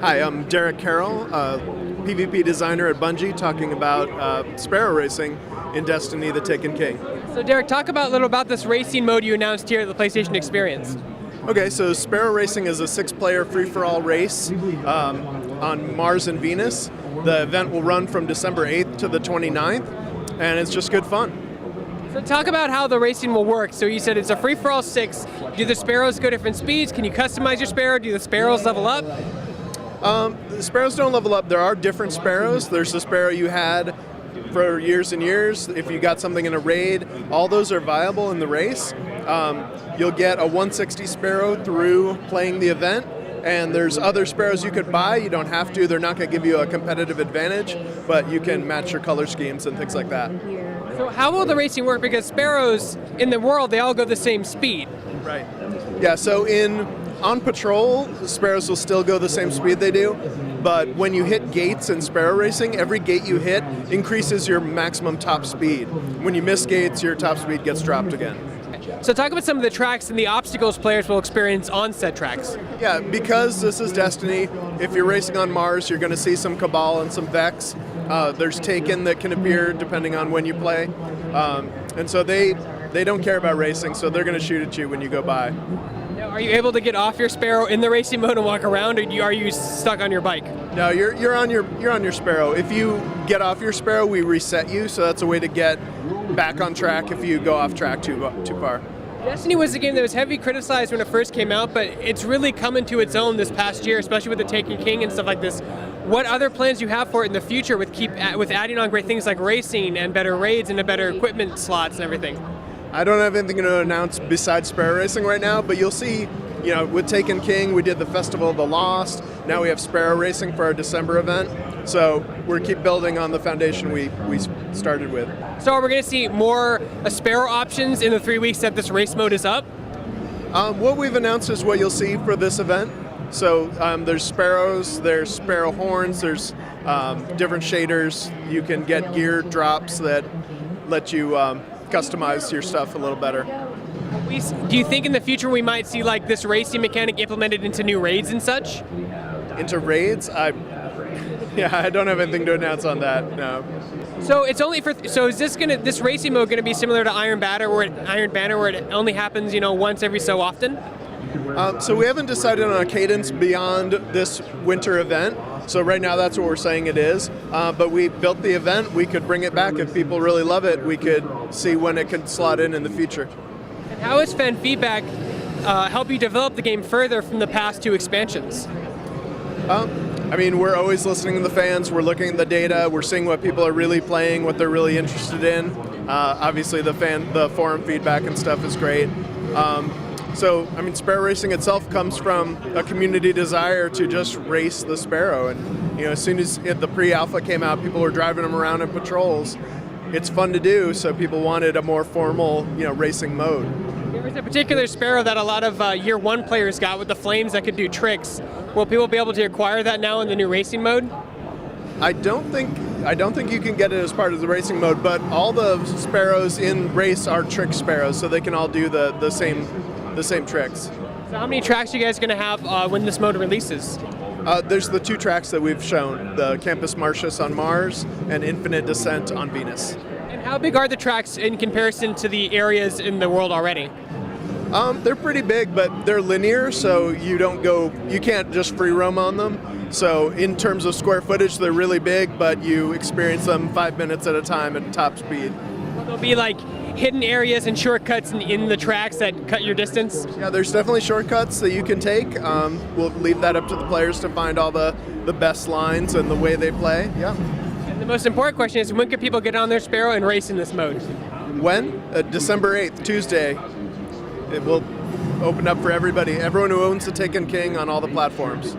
Hi, I'm Derek Carroll, PvP designer at Bungie, talking about Sparrow Racing in Destiny: The Taken King. So Derek, talk a little about this racing mode you announced here at the PlayStation Experience. Okay, so Sparrow Racing is a 6-player free-for-all race on Mars and Venus. The event will run from December 8th to the 29th, and it's just good fun. So talk about how the racing will work. So you said it's a free-for-all 6. Do the Sparrows go different speeds? Can you customize your Sparrow? Do the Sparrows level up? The Sparrows don't level up. There are different Sparrows. There's the Sparrow you had for years and years. If you got something in a raid, all those are viable in the race. You'll get a 160 Sparrow through playing the event, and there's other Sparrows you could buy. You don't have to. They're not going to give you a competitive advantage, but you can match your color schemes and things like that. So how will the racing work? Because Sparrows in the world, they all go the same speed. Right. Yeah, so on patrol, the Sparrows will still go the same speed they do, but when you hit gates in Sparrow Racing, every gate you hit increases your maximum top speed. When you miss gates, your top speed gets dropped again. So talk about some of the tracks and the obstacles players will experience on said tracks. Yeah, because this is Destiny, if you're racing on Mars, you're going to see some Cabal and some Vex. There's Taken that can appear depending on when you play. And so they don't care about racing, so they're going to shoot at you when you go by. Now, are you able to get off your Sparrow in the racing mode and walk around, or are you stuck on your bike? No, you're on your Sparrow. If you get off your Sparrow, we reset you, so that's a way to get back on track if you go off track too far. Destiny was a game that was heavily criticized when it first came out, but it's really come into its own this past year, especially with the Taken King and stuff like this. What other plans do you have for it in the future with adding on great things like racing and better raids and better equipment slots and everything? I don't have anything to announce besides Sparrow Racing right now, but you'll see, with Taken King, we did the Festival of the Lost. Now we have Sparrow Racing for our December event. So we're keep building on the foundation we started with. So are we going to see more Sparrow options in the 3 weeks that this race mode is up? What we've announced is what you'll see for this event. So there's Sparrows, there's Sparrow horns, there's different shaders. You can get gear drops that let you customize your stuff a little better. Do you think in the future we might see like this racing mechanic implemented into new raids and such? Into raids? I don't have anything to announce on that. No. So it's only for. So is this racing mode gonna be similar to Iron Banner, where it only happens once every so often? So we haven't decided on a cadence beyond this winter event. So right now that's what we're saying it is. But we built the event. We could bring it back if people really love it. We could see when it could slot in the future. And how has fan feedback helped you develop the game further from the past 2 expansions? We're always listening to the fans. We're looking at the data. We're seeing what people are really playing, what they're really interested in. Obviously, the forum feedback and stuff is great. Sparrow Racing itself comes from a community desire to just race the Sparrow. And as soon as the pre-alpha came out, people were driving them around in patrols. It's fun to do, so people wanted a more formal, racing mode. There was a particular Sparrow that a lot of Year 1 players got with the flames that could do tricks. Will people be able to acquire that now in the new racing mode? I don't think you can get it as part of the racing mode, but all the Sparrows in race are trick Sparrows, so they can all do the same tricks. So how many tracks are you guys going to have when this mode releases? There's the 2 tracks that we've shown, the Campus Martius on Mars and Infinite Descent on Venus. And how big are the tracks in comparison to the areas in the world already? They're pretty big, but they're linear, so you can't just free roam on them. So in terms of square footage, they're really big, but you experience them 5 minutes at a time at top speed. There'll be like hidden areas and shortcuts in the tracks that cut your distance? Yeah, there's definitely shortcuts that you can take. We'll leave that up to the players to find all the best lines and the way they play. Yeah. And the most important question is, when can people get on their Sparrow and race in this mode? When? December 8th, Tuesday. It will open up for everybody, everyone who owns the Taken King on all the platforms.